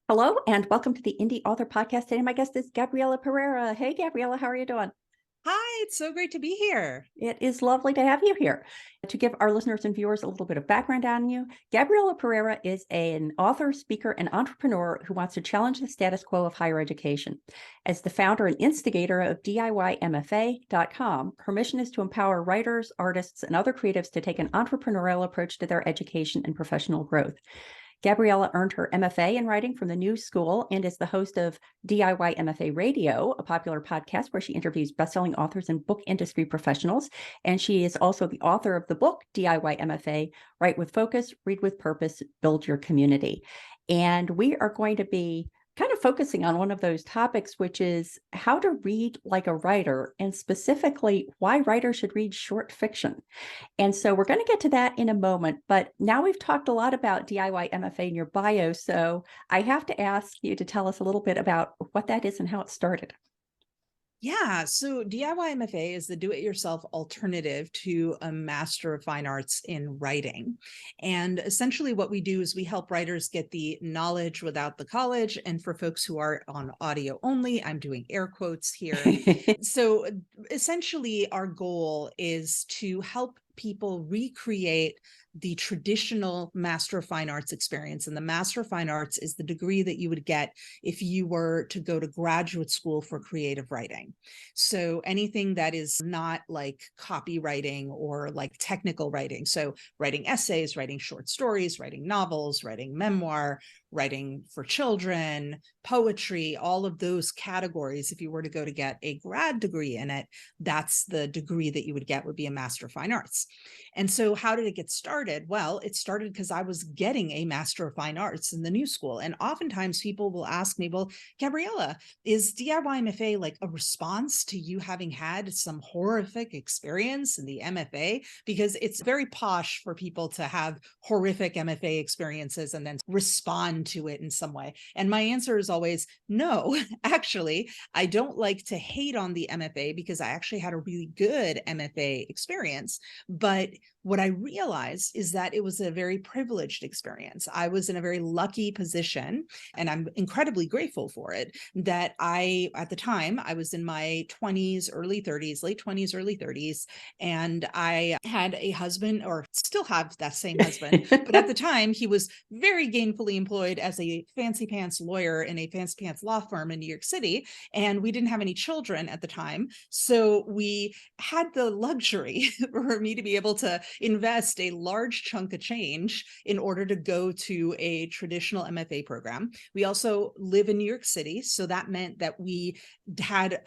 Hello and welcome to the Indy Author podcast. Today, my guest is Gabriela Pereira. Hey, Gabriela, how are you doing? Hi, it's so great to be here. It is lovely to have you here. To give our listeners and viewers a little bit of background on you, Gabriela Pereira is an author, speaker, and entrepreneur who wants to challenge the status quo of higher education. As the founder and instigator of DIYMFA.com, her mission is to empower writers, artists, and other creatives to take an entrepreneurial approach to their education and professional growth. Gabriela earned her MFA in writing from the New School and is the host of DIY MFA Radio, a popular podcast where she interviews bestselling authors and book industry professionals. And she is also the author of the book DIY MFA, Write with Focus, Read with Purpose, Build Your Community. And we are going to be kind of focusing on one of those topics, which is how to read like a writer, and specifically why writers should read short fiction. And so we're going to get to that in a moment, but now we've talked a lot about DIY MFA in your bio, so I have to ask you to tell us a little bit about what that is and how it started. Yeah, so DIY MFA is the do-it-yourself alternative to a Master of Fine Arts in writing. And essentially what we do is we help writers get the knowledge without the college. And for folks who are on audio only, I'm doing air quotes here. So essentially our goal is to help people recreate the traditional Master of Fine Arts experience. And the Master of Fine Arts is the degree that you would get if you were to go to graduate school for creative writing. So anything that is not like copywriting or like technical writing. So writing essays, writing short stories, writing novels, writing memoir, writing for children, poetry, all of those categories. If you were to go to get a grad degree in it, that's the degree that you would get, would be a Master of Fine Arts. And so how did it get started? Well, it started because I was getting a Master of Fine Arts in the New School. And oftentimes people will ask me, well, Gabriela, is DIY MFA like a response to you having had some horrific experience in the MFA? Because it's very posh for people to have horrific MFA experiences and then respond to it in some way. And my answer is always, no, actually, I don't like to hate on the MFA because I actually had a really good MFA experience. But what I realized is that it was a very privileged experience. I was in a very lucky position, and I'm incredibly grateful for it, that at the time, I was in my 20s, early 30s, late 20s, early 30s, and I had a husband, or still have that same husband, but at the time, he was very gainfully employed as a fancy pants lawyer in a fancy pants law firm in New York City, and we didn't have any children at the time, so we had the luxury for me to be able to invest a large chunk of change in order to go to a traditional MFA program. We also live in New York City, so that meant that we had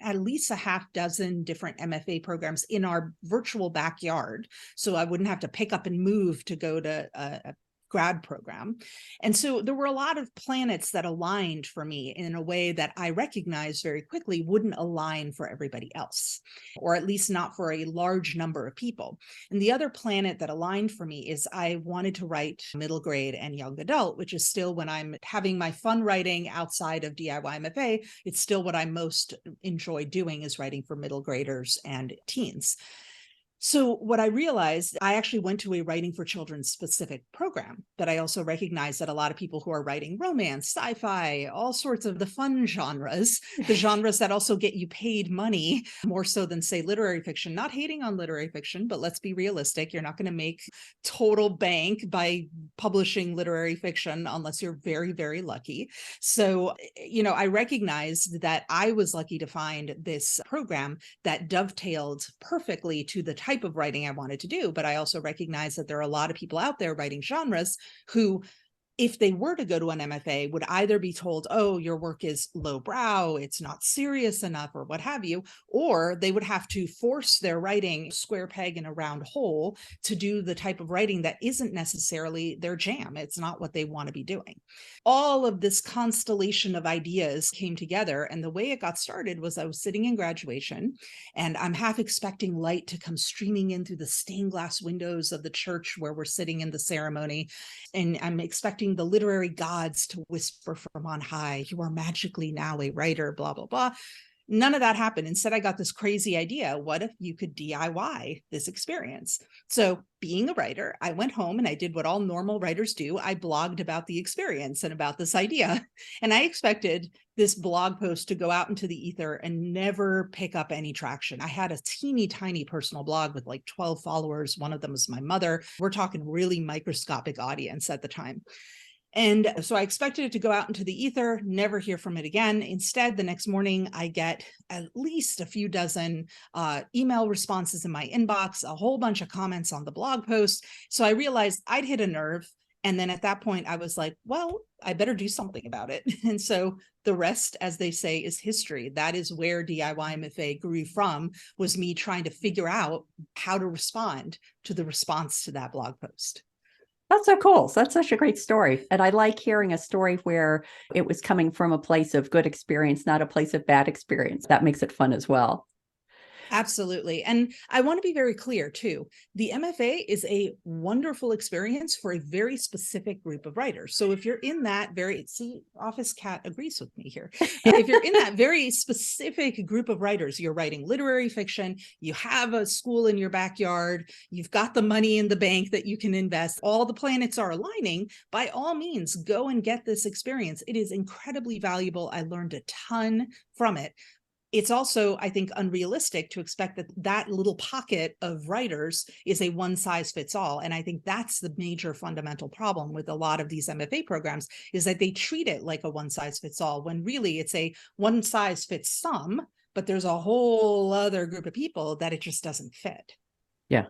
at least a half dozen different MFA programs in our virtual backyard, so I wouldn't have to pick up and move to go to a grad program. And so there were a lot of planets that aligned for me in a way that I recognized very quickly wouldn't align for everybody else, or at least not for a large number of people. And the other planet that aligned for me is I wanted to write middle grade and young adult, which is still when I'm having my fun writing outside of DIY MFA, it's still what I most enjoy doing is writing for middle graders and teens. So what I realized, I actually went to a writing for children specific program, but I also recognized that a lot of people who are writing romance, sci-fi, all sorts of the fun genres, the genres that also get you paid money more so than say literary fiction, not hating on literary fiction, but let's be realistic. You're not going to make total bank by publishing literary fiction unless you're very, very lucky. So, I recognized that I was lucky to find this program that dovetailed perfectly to the type of writing I wanted to do. But I also recognize that there are a lot of people out there writing genres who, if they were to go to an MFA, would either be told, oh, your work is lowbrow, it's not serious enough, or what have you, or they would have to force their writing square peg in a round hole to do the type of writing that isn't necessarily their jam. It's not what they want to be doing. All of this constellation of ideas came together, and the way it got started was I was sitting in graduation, and I'm half expecting light to come streaming in through the stained glass windows of the church where we're sitting in the ceremony, and I'm expecting the literary gods to whisper from on high, you are magically now a writer, blah, blah, blah. None of that happened. Instead, I got this crazy idea. What if you could DIY this experience? So being a writer, I went home and I did what all normal writers do. I blogged about the experience and about this idea. And I expected this blog post to go out into the ether and never pick up any traction. I had a teeny tiny personal blog with like 12 followers. One of them was my mother. We're talking really microscopic audience at the time. And so I expected it to go out into the ether, never hear from it again. Instead, the next morning, I get at least a few dozen email responses in my inbox, a whole bunch of comments on the blog post. So I realized I'd hit a nerve. And then at that point, I was like, well, I better do something about it. And so the rest, as they say, is history. That is where DIY MFA grew from, was me trying to figure out how to respond to the response to that blog post. That's so cool. So that's such a great story. And I like hearing a story where it was coming from a place of good experience, not a place of bad experience. That makes it fun as well. Absolutely. And I want to be very clear too. The MFA is a wonderful experience for a very specific group of writers. So if you're in that Office Cat agrees with me here. If you're in that very specific group of writers, you're writing literary fiction, you have a school in your backyard, you've got the money in the bank that you can invest, all the planets are aligning, by all means, go and get this experience. It is incredibly valuable. I learned a ton from it. It's also, I think, unrealistic to expect that that little pocket of writers is a one size fits all. And I think that's the major fundamental problem with a lot of these MFA programs, is that they treat it like a one size fits all, when really it's a one size fits some, but there's a whole other group of people that it just doesn't fit. Yeah.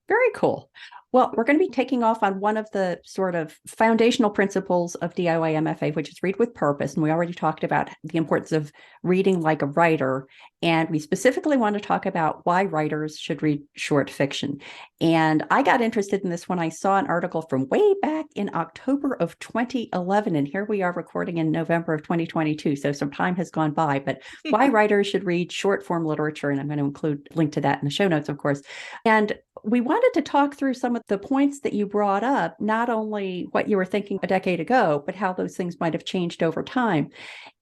Very cool. Well, we're going to be taking off on one of the sort of foundational principles of DIY MFA, which is read with purpose. And we already talked about the importance of reading like a writer. And we specifically want to talk about why writers should read short fiction. And I got interested in this when I saw an article from way back in October of 2011. And here we are recording in November of 2022. So some time has gone by, but why writers should read short form literature. And I'm going to include a link to that in the show notes, of course. And we wanted to talk through some of the points that you brought up, not only what you were thinking a decade ago, but how those things might have changed over time.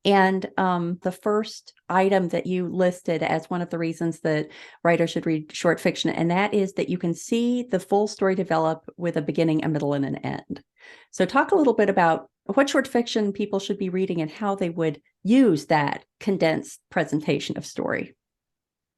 And the first item that you listed as one of the reasons that writers should read short fiction, and that is that you can see the full story develop with a beginning, a middle, and an end. So talk a little bit about what short fiction people should be reading and how they would use that condensed presentation of story.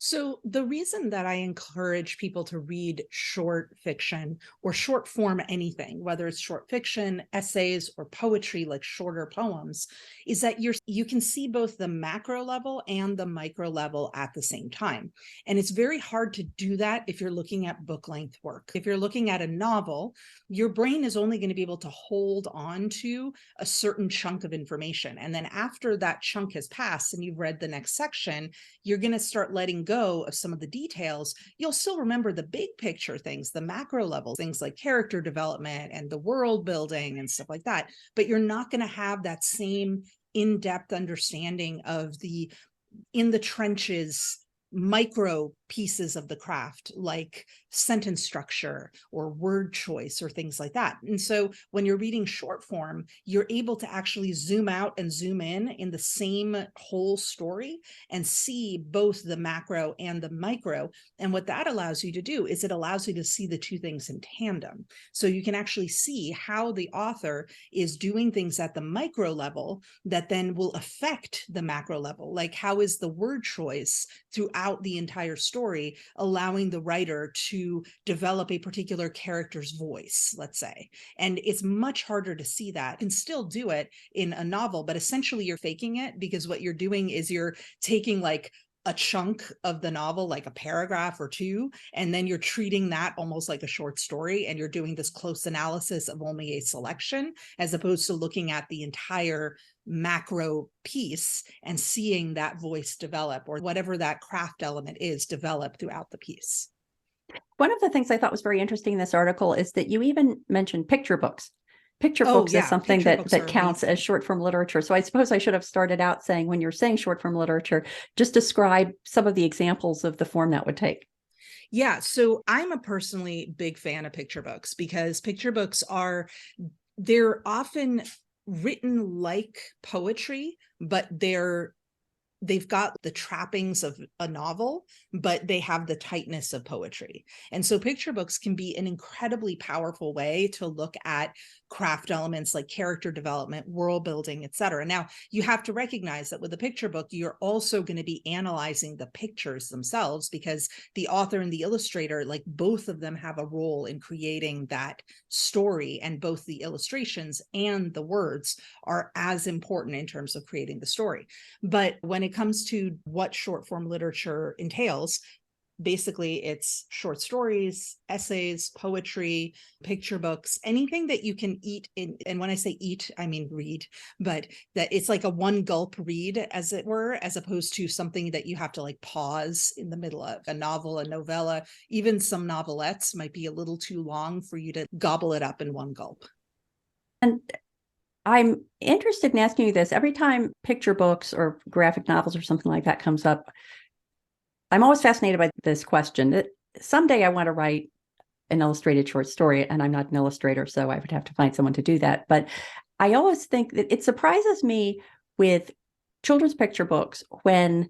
So the reason that I encourage people to read short fiction or short form anything, whether it's short fiction, essays, or poetry, like shorter poems, is that you can see both the macro level and the micro level at the same time. And it's very hard to do that if you're looking at book length work. If you're looking at a novel, your brain is only going to be able to hold on to a certain chunk of information. And then after that chunk has passed and you've read the next section, you're going to start letting go of some of the details. You'll still remember the big picture things, the macro level things like character development and the world building and stuff like that. But you're not going to have that same in-depth understanding of the in the trenches micro pieces of the craft, like sentence structure or word choice or things like that. And so when you're reading short form, you're able to actually zoom out and zoom in the same whole story and see both the macro and the micro. And what that allows you to do is it allows you to see the two things in tandem. So you can actually see how the author is doing things at the micro level that then will affect the macro level. Like, how is the word choice throughout the entire story allowing the writer to develop a particular character's voice, let's say. And it's much harder to see that. You can still do it in a novel, but essentially you're faking it, because what you're doing is you're taking like a chunk of the novel, like a paragraph or two, and then you're treating that almost like a short story, and you're doing this close analysis of only a selection, as opposed to looking at the entire macro piece and seeing that voice develop, or whatever that craft element is, develop throughout the piece. One of the things I thought was very interesting in this article is that you even mentioned picture books. Picture books is something that counts as short form literature. So I suppose I should have started out saying, when you're saying short form literature, just describe some of the examples of the form that would take. Yeah, so I'm a personally big fan of picture books, because picture books they're often written like poetry, but they're they've got the trappings of a novel, but they have the tightness of poetry. And so picture books can be an incredibly powerful way to look at craft elements like character development, world building, etc. Now, you have to recognize that with a picture book, you're also going to be analyzing the pictures themselves, because the author and the illustrator, like both of them have a role in creating that story, and both the illustrations and the words are as important in terms of creating the story. But when it comes to what short form literature entails, basically it's short stories, essays, poetry, picture books, anything that you can eat in. And when I say eat, I mean read, but that it's like a one gulp read, as it were, as opposed to something that you have to like pause in the middle of. A novel, a novella, even some novelettes might be a little too long for you to gobble it up in one gulp. And I'm interested in asking you this. Every time picture books or graphic novels or something like that comes up, I'm always fascinated by this question. Someday I want to write an illustrated short story, and I'm not an illustrator, so I would have to find someone to do that. But I always think that it surprises me with children's picture books when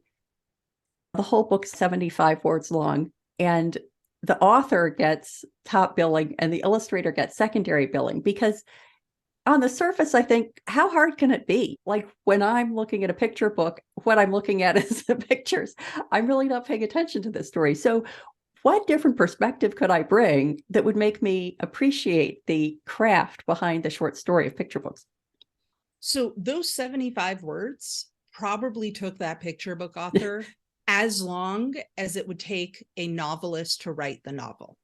the whole book's 75 words long and the author gets top billing and the illustrator gets secondary billing, because on the surface, I think, how hard can it be? Like when I'm looking at a picture book, what I'm looking at is the pictures. I'm really not paying attention to this story. So what different perspective could I bring that would make me appreciate the craft behind the short story of picture books? So those 75 words probably took that picture book author as long as it would take a novelist to write the novel.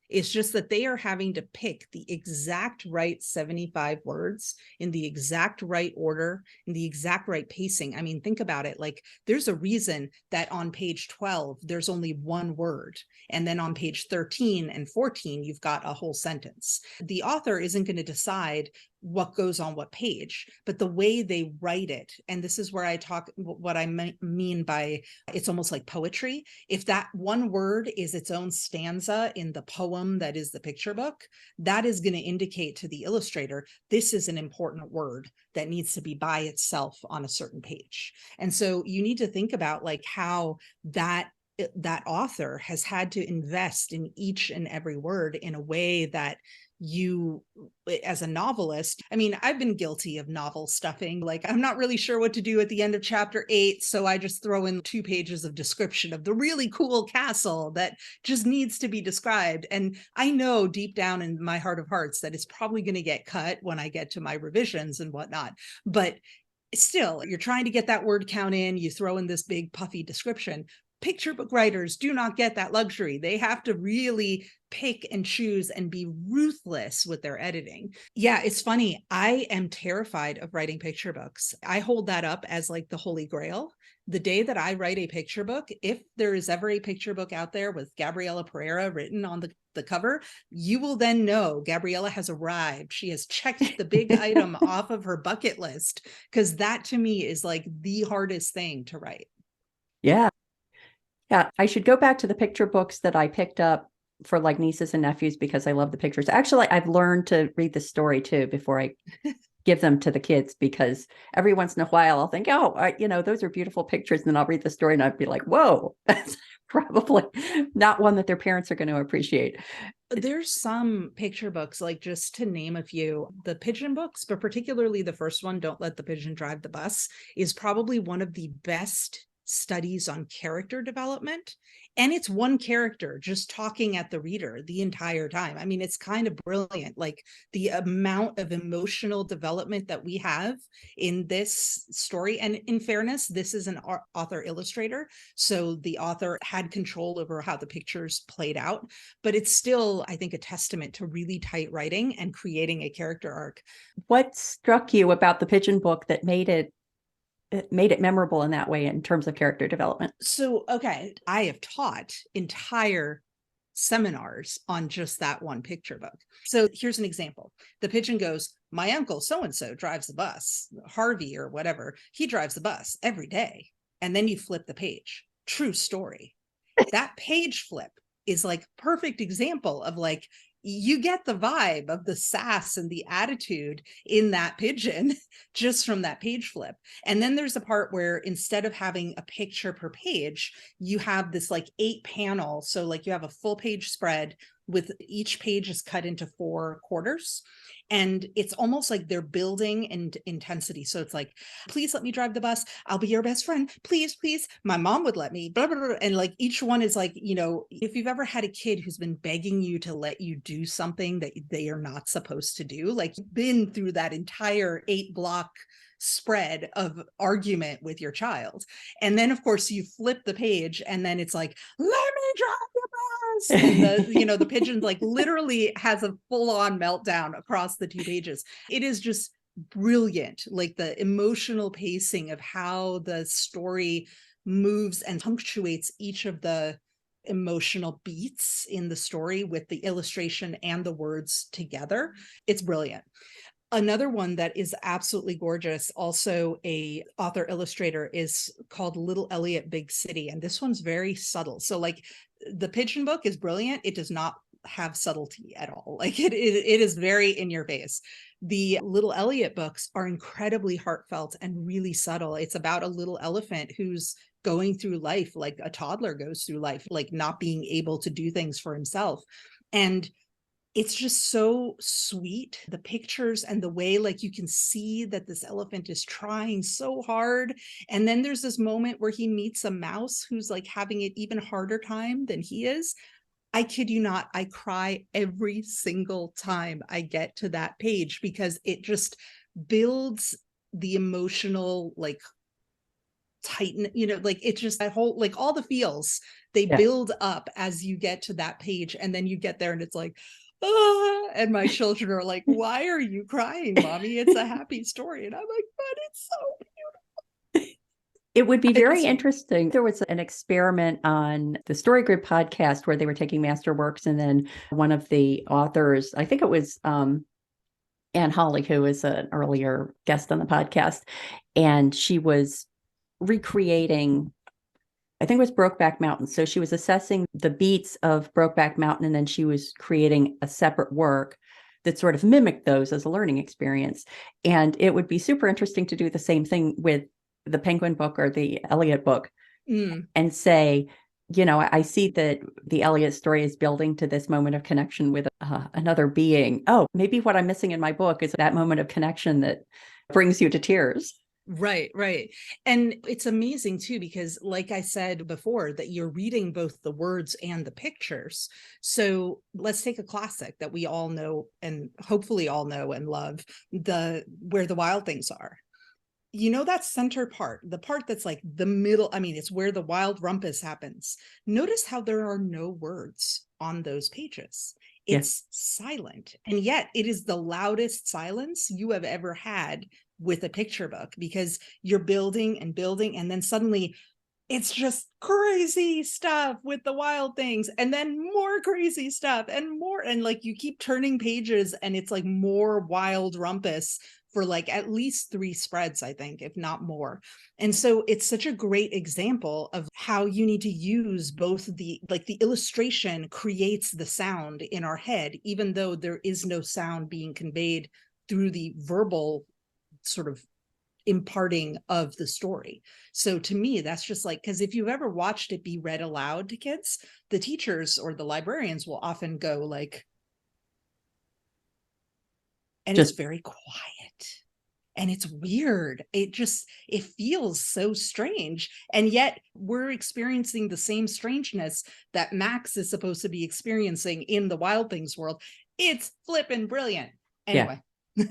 It's just that they are having to pick the exact right 75 words in the exact right order, in the exact right pacing. I mean, think about it. Like, there's a reason that on page 12, there's only one word. And then on page 13 and 14, you've got a whole sentence. The author isn't going to decide what goes on what page, but the way they write it. And this is where I talk what I mean by it's almost like poetry. If that one word is its own stanza in the poem that is the picture book, that is going to indicate to the illustrator, this is an important word that needs to be by itself on a certain page. And so you need to think about like how that author has had to invest in each and every word in a way that you, as a novelist, I mean, I've been guilty of novel stuffing. Like, I'm not really sure what to do at the end of chapter 8, so I just throw in 2 pages of description of the really cool castle that just needs to be described. And I know deep down in my heart of hearts that it's probably going to get cut when I get to my revisions and whatnot. But still, you're trying to get that word count in, you throw in this big puffy description. Picture book writers do not get that luxury. They have to really pick and choose and be ruthless with their editing. Yeah, it's funny. I am terrified of writing picture books. I hold that up as like the holy grail. The day that I write a picture book, if there is ever a picture book out there with Gabriela Pereira written on the cover, you will then know Gabriela has arrived. She has checked the big item off of her bucket list, because that to me is like the hardest thing to write. Yeah. Yeah, I should go back to the picture books that I picked up for like nieces and nephews because I love the pictures. Actually, I've learned to read the story too before I give them to the kids, because every once in a while I'll think, oh, those are beautiful pictures. And then I'll read the story and I'd be like, whoa, that's probably not one that their parents are going to appreciate. There's some picture books, like just to name a few, the pigeon books, but particularly the first one, Don't Let the Pigeon Drive the Bus, is probably one of the best studies on character development. And it's one character just talking at the reader the entire time. I mean, it's kind of brilliant. Like the amount of emotional development that we have in this story. And in fairness, this is an author illustrator. So the author had control over how the pictures played out, but it's still, I think, a testament to really tight writing and creating a character arc. What struck you about the pigeon book that made it memorable in that way in terms of character development? So, okay, I have taught entire seminars on just that one picture book. So here's an example. The pigeon goes, my uncle so-and-so drives the bus, Harvey or whatever, he drives the bus every day. And then you flip the page. True story. That page flip is like perfect example of like, you get the vibe of the sass and the attitude in that pigeon just from that page flip. And then there's a part where instead of having a picture per page, you have this like 8 panel. So like you have a full page spread with each page is cut into 4 quarters. And it's almost like they're building in intensity. So it's like, please let me drive the bus. I'll be your best friend. Please, please. My mom would let me, blah, blah, blah. And like each one is like, you know, if you've ever had a kid who's been begging you to let you do something that they are not supposed to do, like you've been through that entire 8-block spread of argument with your child. And then of course you flip the page and then it's like, let me drive the bus. And the, you know, the pigeon like literally has a full-on meltdown across the 2 pages. It is just brilliant. Like the emotional pacing of how the story moves and punctuates each of the emotional beats in the story with the illustration and the words together. It's brilliant. Another one that is absolutely gorgeous, also a author illustrator, is called Little Elliot Big City. And this one's very subtle. So like the pigeon book is brilliant. It does not have subtlety at all. Like it is very in your face. The Little Elliot books are incredibly heartfelt and really subtle. It's about a little elephant who's going through life like a toddler goes through life, like not being able to do things for himself. And it's just so sweet, the pictures and the way like you can see that this elephant is trying so hard. And then there's this moment where he meets a mouse who's like having it even harder time than he is. I kid you not, I cry every single time I get to that page because it just builds the emotional like tighten, you know, like it's just that whole, like all the feels, they build up as you get to that page. And then you get there and it's like, oh, and my children are like, why are you crying, mommy? It's a happy story. And I'm like, but it's so beautiful. It would be very interesting. There was an experiment on the Story Grid podcast where they were taking masterworks, and then one of the authors, I think it was Anne Holly, who was an earlier guest on the podcast, and she was recreating, I think it was Brokeback Mountain. So she was assessing the beats of Brokeback Mountain, and then she was creating a separate work that sort of mimicked those as a learning experience. And it would be super interesting to do the same thing with the Penguin book or the Eliot book and say, you know, I see that the Eliot story is building to this moment of connection with another being. Oh, maybe what I'm missing in my book is that moment of connection that brings you to tears. Right, right. And it's amazing too, because like I said before, that you're reading both the words and the pictures. So let's take a classic that we all know and hopefully all know and love, the Where the Wild Things Are. You know, that center part, the part that's like the middle, I mean, it's where the wild rumpus happens. Notice how there are no words on those pages. It's silent. And yet it is the loudest silence you have ever had with a picture book, because you're building and building, and then suddenly it's just crazy stuff with the wild things, and then more crazy stuff and more, and like you keep turning pages and it's like more wild rumpus for like at least 3 spreads, I think, if not more. And so it's such a great example of how you need to use both the, like the illustration creates the sound in our head, even though there is no sound being conveyed through the verbal sort of imparting of the story. So to me, that's just like, because if you've ever watched it be read aloud to kids, the teachers or the librarians will often go like, and it's very quiet. And it's weird. It feels so strange. And yet we're experiencing the same strangeness that Max is supposed to be experiencing in the Wild Things world. It's flippin' brilliant. Anyway. Yeah.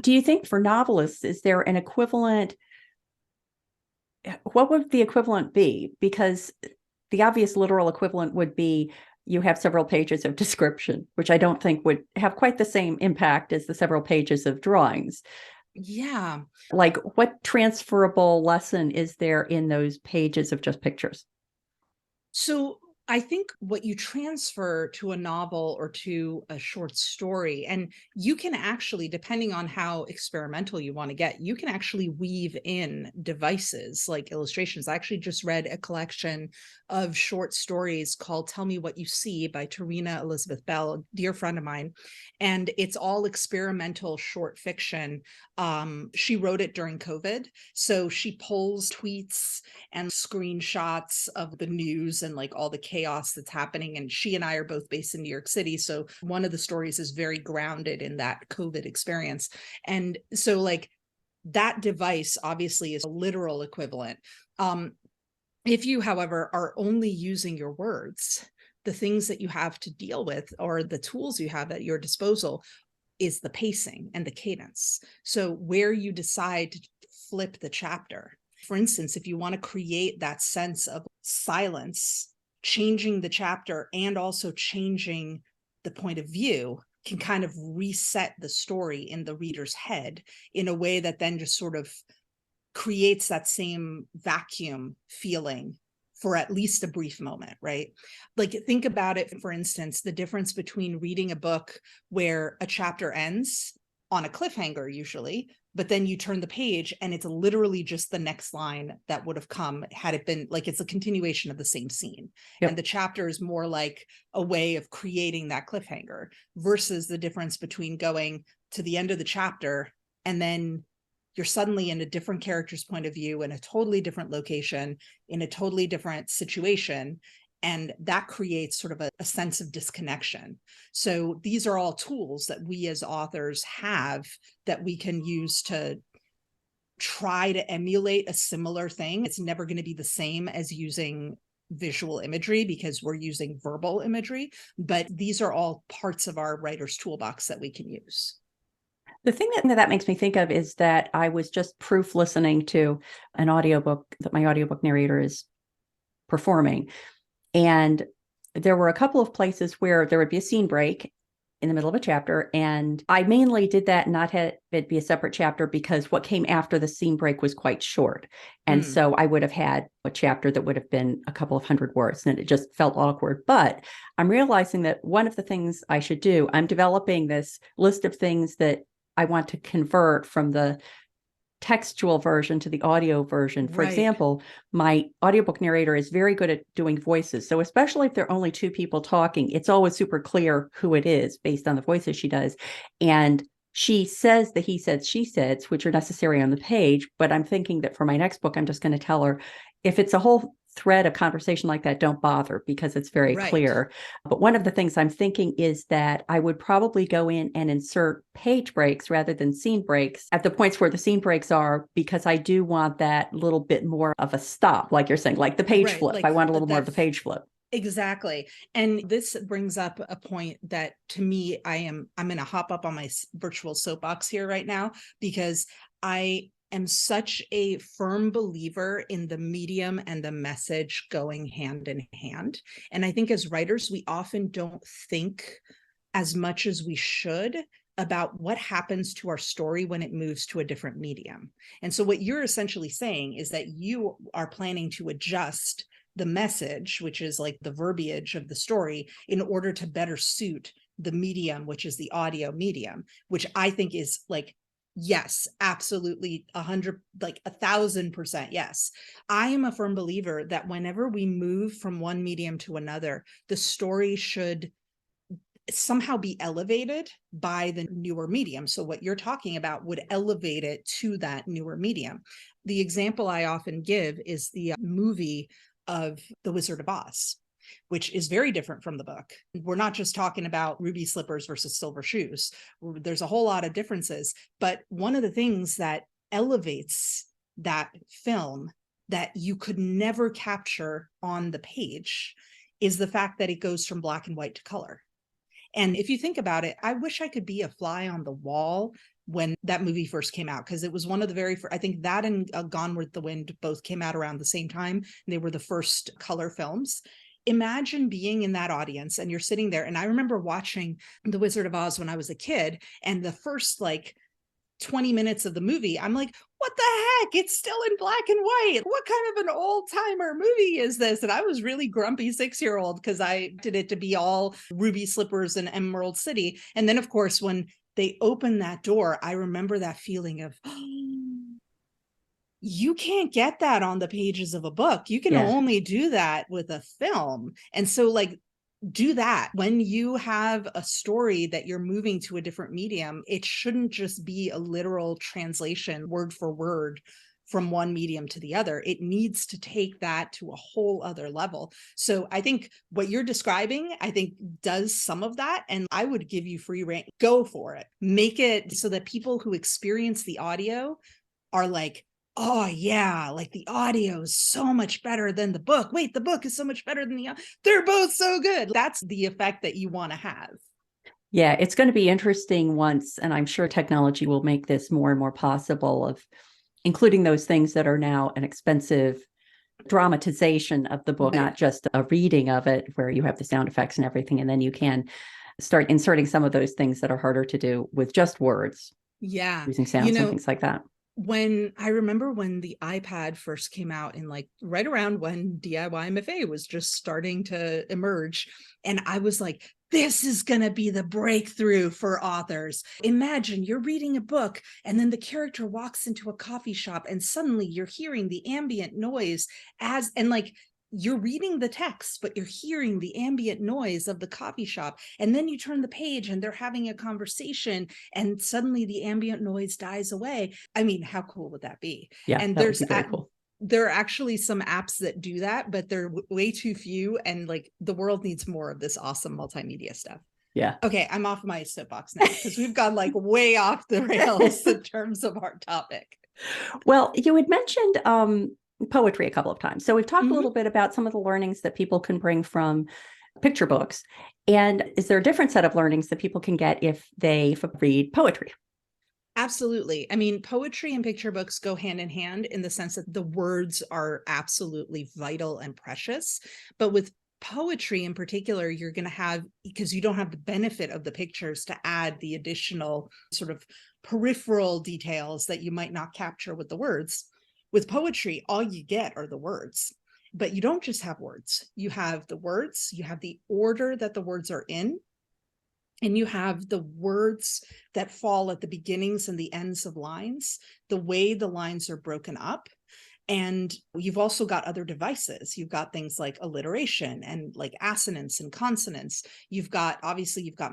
Do you think for novelists, is there an equivalent? What would the equivalent be? Because the obvious literal equivalent would be you have several pages of description, which I don't think would have quite the same impact as the several pages of drawings. Yeah. Like, what transferable lesson is there in those pages of just pictures? So I think what you transfer to a novel or to a short story, and you can actually, depending on how experimental you want to get, you can actually weave in devices like illustrations. I actually just read a collection of short stories called Tell Me What You See by Tarina Elizabeth Bell, a dear friend of mine. And it's all experimental short fiction. She wrote it during COVID. So she pulls tweets and screenshots of the news and like all the chaos that's happening. And she and I are both based in New York City. So one of the stories is very grounded in that COVID experience. And so like that device obviously is a literal equivalent. If you, however, are only using your words, the things that you have to deal with or the tools you have at your disposal is the pacing and the cadence. So where you decide to flip the chapter. For instance, if you want to create that sense of silence, changing the chapter and also changing the point of view can kind of reset the story in the reader's head in a way that then just sort of creates that same vacuum feeling for at least a brief moment, right? Like think about it, for instance, the difference between reading a book where a chapter ends on a cliffhanger usually, but then you turn the page and it's literally just the next line that would have come had it been like it's a continuation of the same scene. Yep. And the chapter is more like a way of creating that cliffhanger versus the difference between going to the end of the chapter and then you're suddenly in a different character's point of view in a totally different location, in a totally different situation. And that creates sort of a sense of disconnection. So these are all tools that we as authors have that we can use to try to emulate a similar thing. It's never going to be the same as using visual imagery because we're using verbal imagery, but these are all parts of our writer's toolbox that we can use. The thing that makes me think of is that I was just proof listening to an audiobook that my audiobook narrator is performing. And there were a couple of places where there would be a scene break in the middle of a chapter. And I mainly did that and not have it be a separate chapter because what came after the scene break was quite short. And so I would have had a chapter that would have been a couple of hundred words and it just felt awkward. But I'm realizing that one of the things I should do, I'm developing this list of things that I want to convert from the textual version to the audio version. For example, my audiobook narrator is very good at doing voices. So especially if there are only two people talking, it's always super clear who it is based on the voices she does. And she says the he said, she said, which are necessary on the page. But I'm thinking that for my next book, I'm just going to tell her if it's a whole thread of conversation like that, don't bother because it's very clear. But one of the things I'm thinking is that I would probably go in and insert page breaks rather than scene breaks at the points where the scene breaks are, because I do want that little bit more of a stop, like you're saying, like the page flip. Like I want a little more of the page flip. Exactly. And this brings up a point that to me, I'm going to hop up on my virtual soapbox here right now, because I am such a firm believer in the medium and the message going hand in hand. And I think as writers, we often don't think as much as we should about what happens to our story when it moves to a different medium. And so what you're essentially saying is that you are planning to adjust the message, which is like the verbiage of the story, in order to better suit the medium, which is the audio medium, which I think is like, yes, absolutely 1,000% yes. I am a firm believer that whenever we move from one medium to another, the story should somehow be elevated by the newer medium. So what you're talking about would elevate it to that newer medium. The example I often give is the movie of The Wizard of Oz, which is very different from the book. We're not just talking about ruby slippers versus silver shoes. There's a whole lot of differences. But one of the things that elevates that film that you could never capture on the page is the fact that it goes from black and white to color. And if you think about it, I wish I could be a fly on the wall when that movie first came out, because it was one of the very first, I think that and Gone with the Wind both came out around the same time. And they were the first color films. Imagine being in that audience and you're sitting there. And I remember watching The Wizard of Oz when I was a kid, and the first like 20 minutes of the movie, I'm like, what the heck? It's still in black and white. What kind of an old timer movie is this? And I was really grumpy 6-year-old because I did it to be all ruby slippers and Emerald City. And then, of course, when they opened that door, I remember that feeling of, you can't get that on the pages of a book. You can only do that with a film. And so, like, do that. When you have a story that you're moving to a different medium, it shouldn't just be a literal translation word for word from one medium to the other. It needs to take that to a whole other level. So I think what you're describing, I think does some of that. And I would give you free rein. Go for it. Make it so that people who experience the audio are like, oh yeah, like the audio is so much better than the book. Wait, the book is so much better than they're both so good. That's the effect that you want to have. Yeah, it's going to be interesting once, and I'm sure technology will make this more and more possible, of including those things that are now an expensive dramatization of the book, not just a reading of it where you have the sound effects and everything. And then you can start inserting some of those things that are harder to do with just words. Yeah. Using sounds and things like that. When I remember when the iPad first came out, in like right around when DIY MFA was just starting to emerge, and I was like, this is going to be the breakthrough for authors. Imagine you're reading a book and then the character walks into a coffee shop and suddenly you're hearing the ambient noise and like, you're reading the text, but you're hearing the ambient noise of the coffee shop. And then you turn the page and they're having a conversation and suddenly the ambient noise dies away. I mean, how cool would that be? Yeah, and that would be very cool. There are actually some apps that do that, but they're way too few. And like, the world needs more of this awesome multimedia stuff. Yeah. Okay, I'm off my soapbox now because we've gone like way off the rails in terms of our topic. Well, you had mentioned poetry a couple of times. So we've talked a little bit about some of the learnings that people can bring from picture books. And is there a different set of learnings that people can get if they read poetry? Absolutely. I mean, poetry and picture books go hand in hand in the sense that the words are absolutely vital and precious. But with poetry in particular, you're going to have, because you don't have the benefit of the pictures to add the additional sort of peripheral details that you might not capture with the words. With poetry, all you get are the words. But you don't just have words. You have the words, you have the order that the words are in, and you have the words that fall at the beginnings and the ends of lines, the way the lines are broken up. And you've also got other devices. You've got things like alliteration and like assonance and consonants. You've got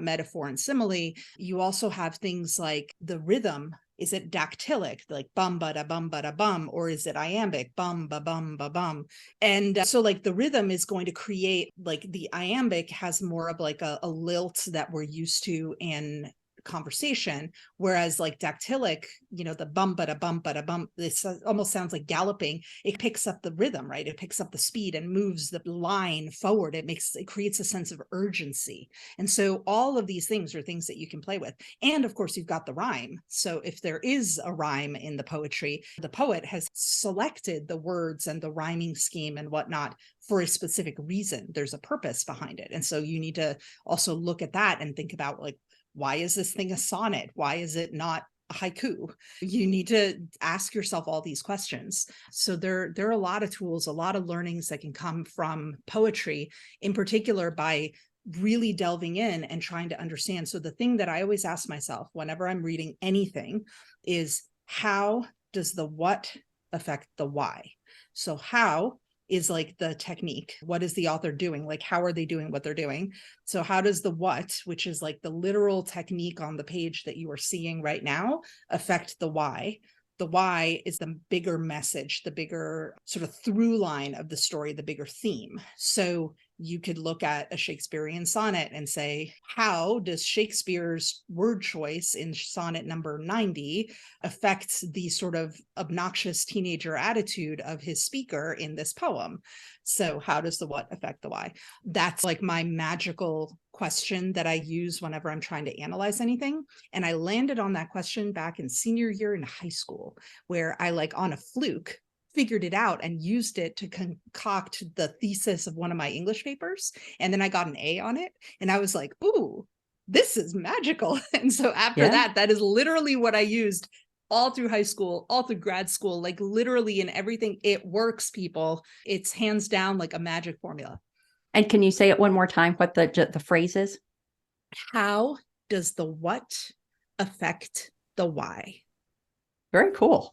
metaphor and simile. You also have things like the rhythm. Is it dactylic, like bum ba da bum, or is it iambic, bum ba bum ba bum? And so like the rhythm is going to create, like the iambic has more of like a lilt that we're used to in conversation, whereas like dactylic, the bum ba da bum, this almost sounds like galloping. It picks up the rhythm, right? It picks up the speed and moves the line forward. It creates a sense of urgency. And so all of these things are things that you can play with. And of course, you've got the rhyme. So if there is a rhyme in the poetry, the poet has selected the words and the rhyming scheme and whatnot for a specific reason. There's a purpose behind it. And so you need to also look at that and think about, like, why is this thing a sonnet? Why is it not a haiku? You need to ask yourself all these questions. So there are a lot of tools, a lot of learnings that can come from poetry, in particular by really delving in and trying to understand. So the thing that I always ask myself whenever I'm reading anything is, how does the what affect the why? So how is like the technique. What is the author doing? Like, how are they doing what they're doing? So how does the what, which is like the literal technique on the page that you are seeing right now, affect the why? The why is the bigger message, the bigger sort of through line of the story, the bigger theme. So you could look at a Shakespearean sonnet and say, how does Shakespeare's word choice in sonnet number 90 affect the sort of obnoxious teenager attitude of his speaker in this poem? So how does the what affect the why? That's like my magical question that I use whenever I'm trying to analyze anything. And I landed on that question back in senior year in high school, where I, like on a fluke, figured it out and used it to concoct the thesis of one of my English papers. And then I got an A on it. And I was like, ooh, this is magical. And so after Yeah. that is literally what I used all through high school, all through grad school, like literally in everything. It works, people. It's hands down like a magic formula. And can you say it one more time, what the phrase is? How does the what affect the why? Very cool.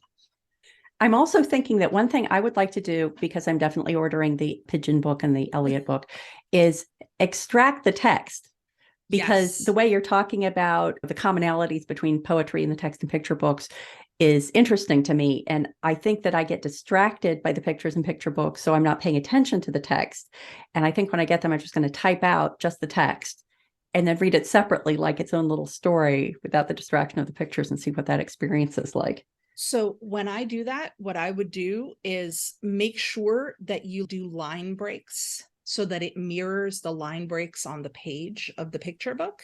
I'm also thinking that one thing I would like to do, because I'm definitely ordering the Pigeon book and the Elliott book, is extract the text. Because the way you're talking about the commonalities between poetry and the text and picture books is interesting to me. And I think that I get distracted by the pictures and picture books, so I'm not paying attention to the text. And I think when I get them, I'm just going to type out just the text and then read it separately, like its own little story, without the distraction of the pictures, and see what that experience is like. So when I do that, what I would do is make sure that you do line breaks so that it mirrors the line breaks on the page of the picture book,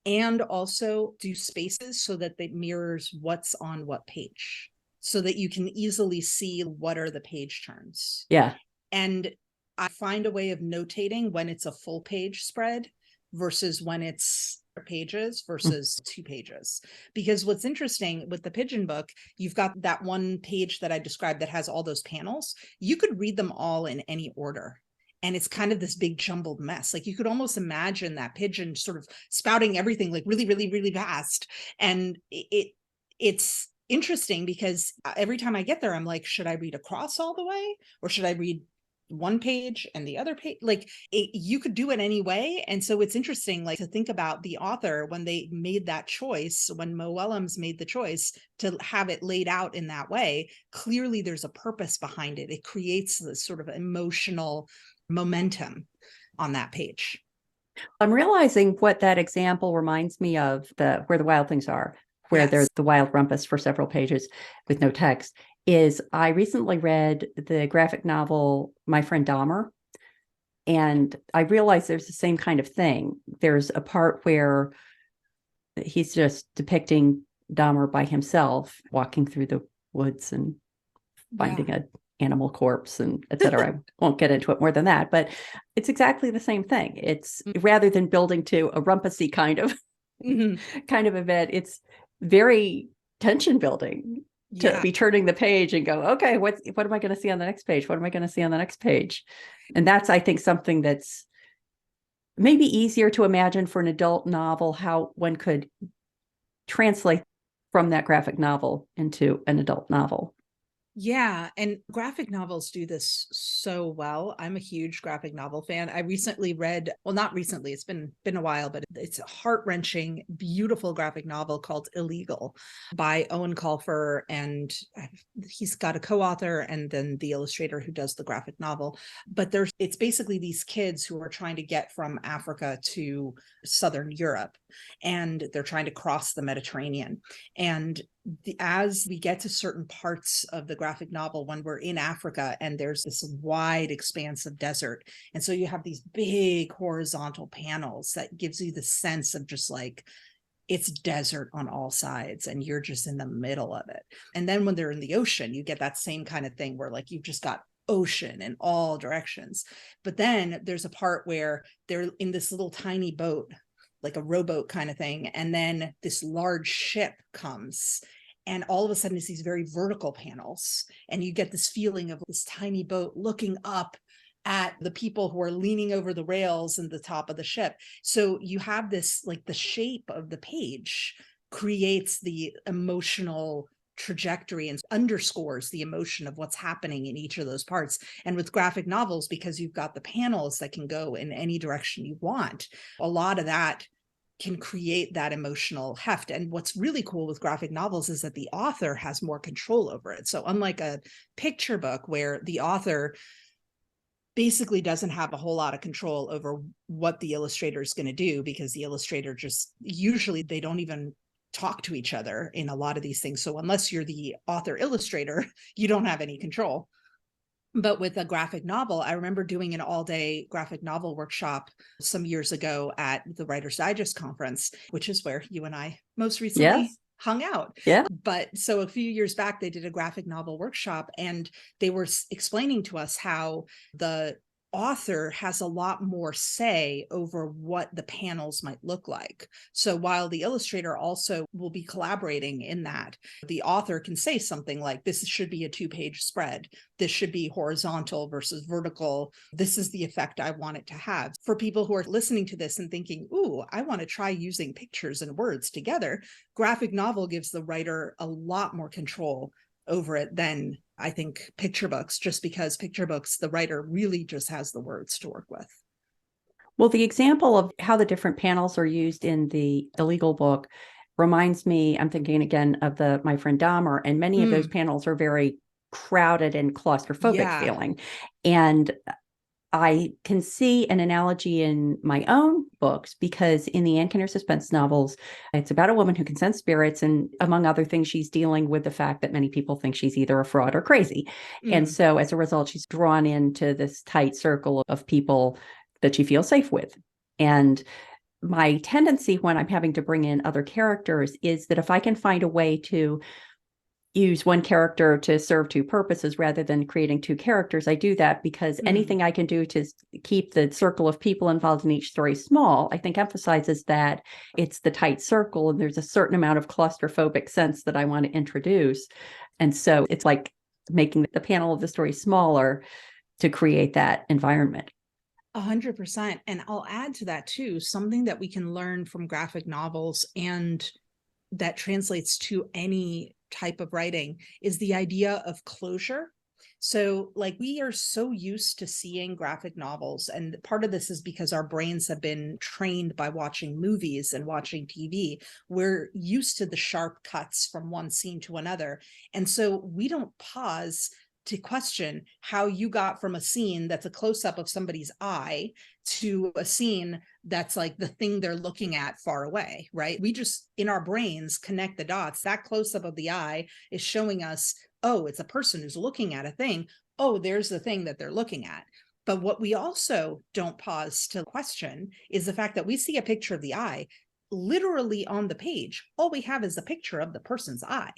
and also do spaces so that it mirrors what's on what page, so that you can easily see what are the page turns. Yeah. And I find a way of notating when it's a full page spread versus when it's pages versus 2 pages. Because what's interesting with the Pigeon book, you've got that one page that I described that has all those panels. You could read them all in any order. And it's kind of this big jumbled mess. Like you could almost imagine that pigeon sort of spouting everything like really, really, really fast. And it's interesting because every time I get there, I'm like, should I read across all the way, or should I read one page and the other page? Like you could do it any way. And so it's interesting, like, to think about the author when they made that choice, when Mo Willems made the choice to have it laid out in that way. Clearly there's a purpose behind it. It creates this sort of emotional momentum on that page. I'm realizing what that example reminds me of, the Where the Wild Things Are, where there's the wild rumpus for several pages with no text. Is I recently read the graphic novel My Friend Dahmer, and I realized there's the same kind of thing. There's a part where he's just depicting Dahmer by himself walking through the woods and finding an animal corpse and etc. I won't get into it more than that, but it's exactly the same thing. It's rather than building to a rumpusy kind of kind of event, it's very tension building to be turning the page and go, okay, what am I going to see on the next page? What am I going to see on the next page? And that's, I think, something that's maybe easier to imagine for an adult novel, how one could translate from that graphic novel into an adult novel. Yeah. And graphic novels do this so well. I'm a huge graphic novel fan. I recently read, well, not recently, it's been a while, but it's a heart-wrenching, beautiful graphic novel called Illegal by Owen Colfer. And he's got a co-author and then the illustrator who does the graphic novel. But it's basically these kids who are trying to get from Africa to Southern Europe, and they're trying to cross the Mediterranean. And as we get to certain parts of the graphic novel, when we're in Africa and there's this wide expanse of desert, and so you have these big horizontal panels that gives you the sense of just like it's desert on all sides and you're just in the middle of it. And then when they're in the ocean, you get that same kind of thing where like you've just got ocean in all directions. But then there's a part where they're in this little tiny boat, like a rowboat kind of thing. And then this large ship comes, and all of a sudden it's these very vertical panels. And you get this feeling of this tiny boat looking up at the people who are leaning over the rails and the top of the ship. So you have this, like the shape of the page creates the emotional trajectory and underscores the emotion of what's happening in each of those parts. And with graphic novels, because you've got the panels that can go in any direction you want, a lot of that can create that emotional heft. And what's really cool with graphic novels is that the author has more control over it. So unlike a picture book where the author basically doesn't have a whole lot of control over what the illustrator is going to do, because the illustrator just, usually they don't even talk to each other in a lot of these things. So unless you're the author illustrator, you don't have any control. But with a graphic novel, I remember doing an all-day graphic novel workshop some years ago at the Writer's Digest conference, which is where you and I most recently hung out. Yeah. But so a few years back, they did a graphic novel workshop, and they were explaining to us how the author has a lot more say over what the panels might look like. So while the illustrator also will be collaborating in that, the author can say something like, this should be a 2-page spread. This should be horizontal versus vertical. This is the effect I want it to have. For people who are listening to this and thinking, ooh, I want to try using pictures and words together, graphic novel gives the writer a lot more control over it than I think picture books, just because picture books, the writer really just has the words to work with. Well, the example of how the different panels are used in the legal book reminds me, I'm thinking again of My Friend Dahmer, and many of those panels are very crowded and claustrophobic feeling. And I can see an analogy in my own books, because in the Ann Kenner suspense novels, it's about a woman who can sense spirits. And among other things, she's dealing with the fact that many people think she's either a fraud or crazy. And so as a result, she's drawn into this tight circle of people that she feels safe with. And my tendency when I'm having to bring in other characters is that if I can find a way to use one character to serve two purposes rather than creating two characters, I do that, because anything I can do to keep the circle of people involved in each story small, I think emphasizes that it's the tight circle and there's a certain amount of claustrophobic sense that I want to introduce. And so it's like making the panel of the story smaller to create that environment. 100%. And I'll add to that too, something that we can learn from graphic novels and that translates to any type of writing is the idea of closure. So like we are so used to seeing graphic novels, and part of this is because our brains have been trained by watching movies and watching TV. We're used to the sharp cuts from one scene to another. And so we don't pause to question how you got from a scene that's a close-up of somebody's eye to a scene that's like the thing they're looking at far away, right? We just, in our brains, connect the dots. That close-up of the eye is showing us, oh, it's a person who's looking at a thing. Oh, there's the thing that they're looking at. But what we also don't pause to question is the fact that we see a picture of the eye. Literally on the page, all we have is a picture of the person's eye,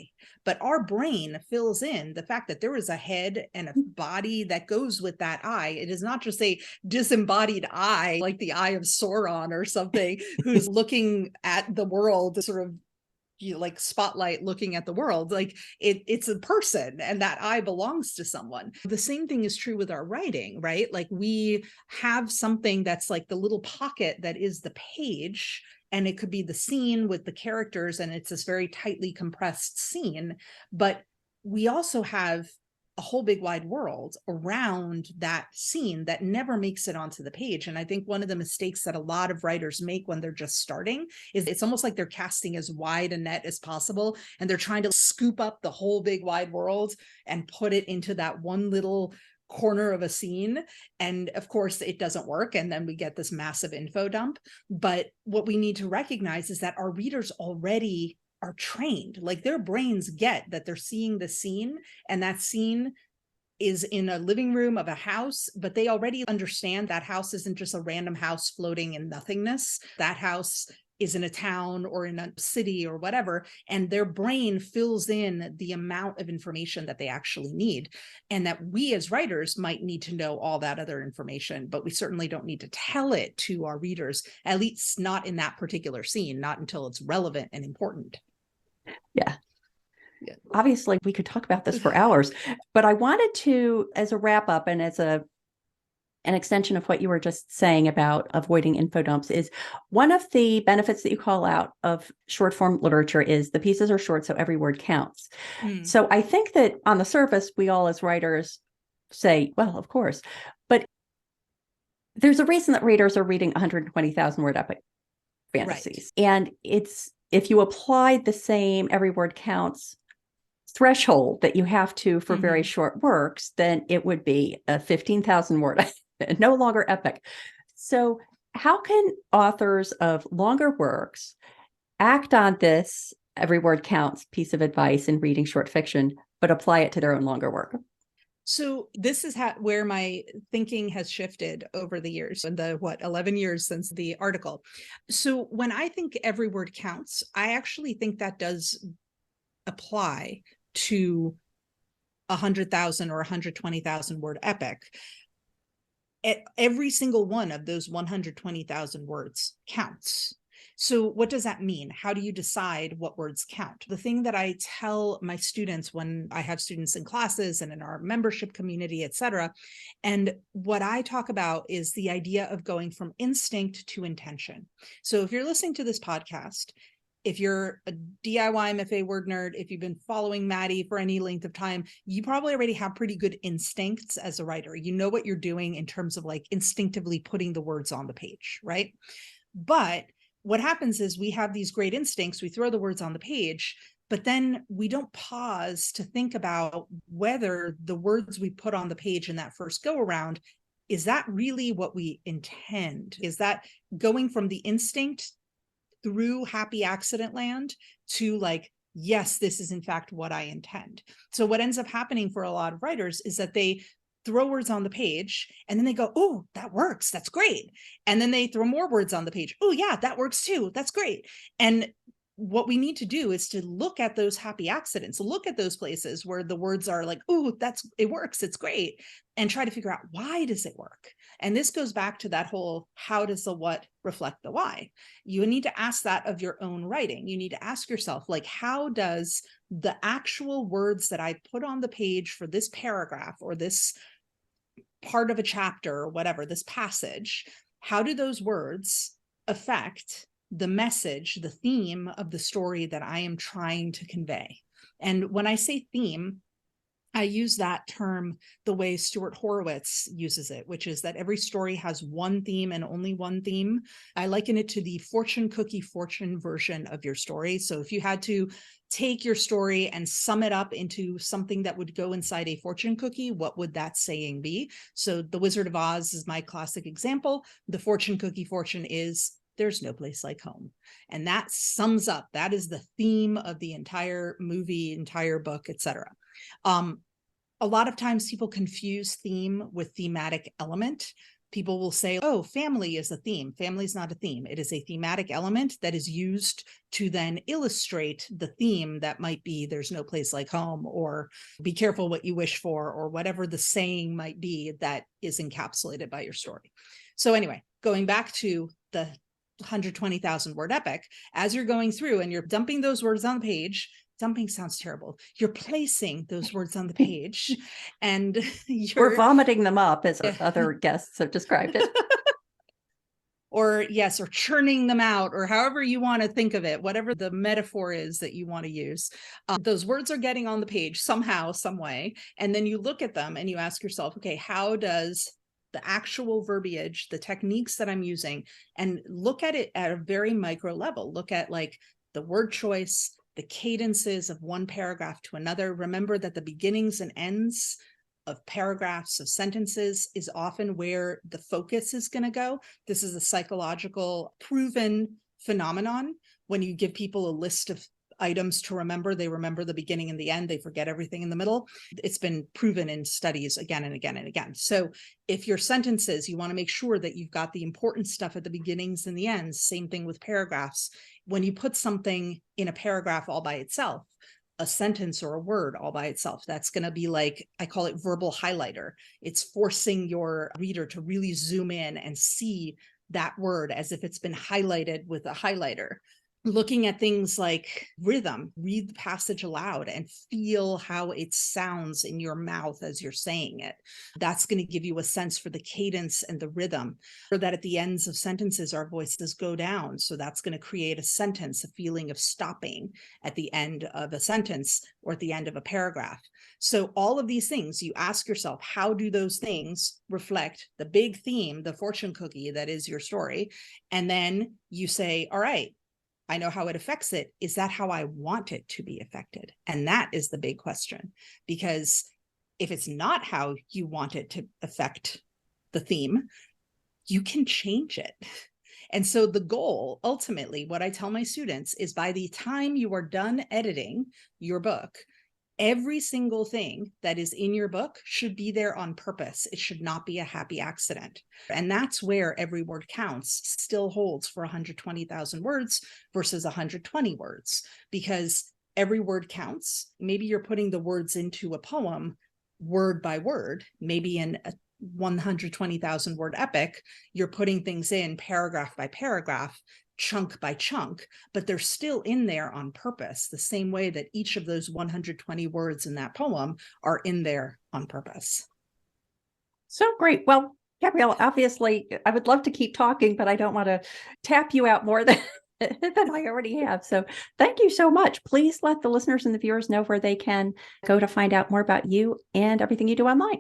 but our brain fills in the fact that there is a head and a body that goes with that eye. It is not just a disembodied eye, like the eye of Sauron or something, who's looking at the world, sort of like spotlight looking at the world. Like it's a person, and that eye belongs to someone. The same thing is true with our writing, right? Like we have something that's like the little pocket that is the page, and it could be the scene with the characters, and it's this very tightly compressed scene. But we also have a whole big wide world around that scene that never makes it onto the page. And I think one of the mistakes that a lot of writers make when they're just starting is it's almost like they're casting as wide a net as possible, and they're trying to scoop up the whole big wide world and put it into that one little corner of a scene. And of course it doesn't work, and then we get this massive info dump. But what we need to recognize is that our readers already are trained. Like their brains get that they're seeing the scene, and that scene is in a living room of a house, but they already understand that house isn't just a random house floating in nothingness. That house is in a town or in a city or whatever, and their brain fills in the amount of information that they actually need. And that we as writers might need to know all that other information, but we certainly don't need to tell it to our readers, at least not in that particular scene, not until it's relevant and important. Yeah. Obviously, we could talk about this for hours, but I wanted to, as a wrap up and as an extension of what you were just saying about avoiding info dumps, is one of the benefits that you call out of short form literature is the pieces are short, so every word counts. So I think that on the surface, we all as writers say, well, of course, but there's a reason that readers are reading 120,000 word epic fantasies. Right. And it's, if you applied the same every word counts threshold that you have to for very short works, then it would be a 15,000 word, no longer epic. So how can authors of longer works act on this every word counts piece of advice in reading short fiction, but apply it to their own longer work? So this is where my thinking has shifted over the years, in the 11 years since the article. So when I think every word counts, I actually think that does apply to 100,000 or 120,000 word epic. every single one of those 120,000 words counts. So what does that mean? How do you decide what words count? The thing that I tell my students when I have students in classes and in our membership community, et cetera, and what I talk about is the idea of going from instinct to intention. So if you're listening to this podcast, if you're a DIY MFA word nerd, if you've been following Matty for any length of time, you probably already have pretty good instincts as a writer. You know what you're doing in terms of like instinctively putting the words on the page, right? But what happens is we have these great instincts, we throw the words on the page, but then we don't pause to think about whether the words we put on the page in that first go around, is that really what we intend? Is that going from the instinct through happy accident land to like, yes, this is in fact what I intend. So what ends up happening for a lot of writers is that they throw words on the page and then they go, oh, that works. That's great. And then they throw more words on the page. Oh yeah, that works too. That's great. And what we need to do is to look at those happy accidents, look at those places where the words are like, oh, it works. It's great. And try to figure out, why does it work? And this goes back to that whole, how does the what reflect the why? You need to ask that of your own writing. You need to ask yourself, like, how does the actual words that I put on the page for this paragraph or this part of a chapter or whatever, this passage, how do those words affect the message, the theme of the story that I am trying to convey? And when I say theme, I use that term the way Stuart Horowitz uses it, which is that every story has one theme and only one theme. I liken it to the fortune cookie fortune version of your story. So if you had to take your story and sum it up into something that would go inside a fortune cookie, what would that saying be? So The Wizard of Oz is my classic example. The fortune cookie fortune is, there's no place like home. And that sums up, that is the theme of the entire movie, entire book, etc. A lot of times people confuse theme with thematic element. People will say, oh, family is a theme. Family is not a theme. It is a thematic element that is used to then illustrate the theme that might be there's no place like home, or be careful what you wish for, or whatever the saying might be that is encapsulated by your story. So anyway, going back to the 120,000 word epic, as you're going through and you're dumping those words on the page, dumping sounds terrible. You're placing those words on the page and we're vomiting them up, as other guests have described it. Or yes, or churning them out, or however you want to think of it, whatever the metaphor is that you want to use. Those words are getting on the page somehow, some way. And then you look at them and you ask yourself, okay, how does the actual verbiage, the techniques that I'm using, and look at it at a very micro level. Look at like the word choice, the cadences of one paragraph to another. Remember that the beginnings and ends of paragraphs, of sentences, is often where the focus is going to go. This is a psychological proven phenomenon. When you give people a list of items to remember, they remember the beginning and the end, they forget everything in the middle. It's been proven in studies again and again and again. So if your sentences, you want to make sure that you've got the important stuff at the beginnings and the ends. Same thing with paragraphs. When you put something in a paragraph all by itself, a sentence or a word all by itself, that's going to be like, I call it verbal highlighter. It's forcing your reader to really zoom in and see that word as if it's been highlighted with a highlighter. Looking at things like rhythm, read the passage aloud and feel how it sounds in your mouth as you're saying it. That's going to give you a sense for the cadence and the rhythm. Or that at the ends of sentences, our voices go down. So that's going to create a sentence, a feeling of stopping at the end of a sentence or at the end of a paragraph. So all of these things, you ask yourself, how do those things reflect the big theme, the fortune cookie that is your story? And then you say, all right, I know how it affects it. Is that how I want it to be affected? And that is the big question, because if it's not how you want it to affect the theme, you can change it. And so the goal, ultimately, what I tell my students is by the time you are done editing your book, every single thing that is in your book should be there on purpose. It should not be a happy accident. And that's where every word counts still holds for 120,000 words versus 120 words, because every word counts. Maybe you're putting the words into a poem word by word, maybe in 120,000 word epic, you're putting things in paragraph by paragraph, chunk by chunk, but they're still in there on purpose, the same way that each of those 120 words in that poem are in there on purpose. So great. Well, Gabriela, obviously, I would love to keep talking, but I don't want to tap you out more than I already have. So thank you so much. Please let the listeners and the viewers know where they can go to find out more about you and everything you do online.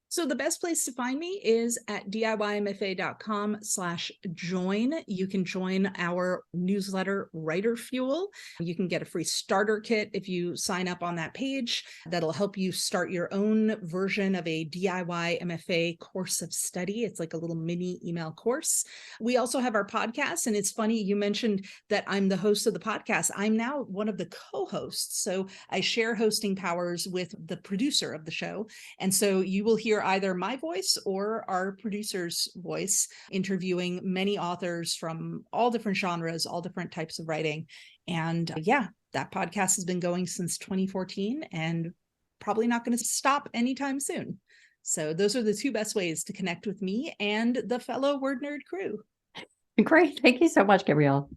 So the best place to find me is at DIYMFA.com/join. You can join our newsletter, Writer Fuel. You can get a free starter kit if you sign up on that page. That'll help you start your own version of a DIY MFA course of study. It's like a little mini email course. We also have our podcast, and it's funny, you mentioned that I'm the host of the podcast. I'm now one of the co-hosts. So I share hosting powers with the producer of the show. And so you will hear either my voice or our producer's voice interviewing many authors from all different genres, all different types of writing. And yeah, that podcast has been going since 2014 and probably not going to stop anytime soon. So those are the two best ways to connect with me and the fellow Word Nerd crew. Great. Thank you so much, Gabriela.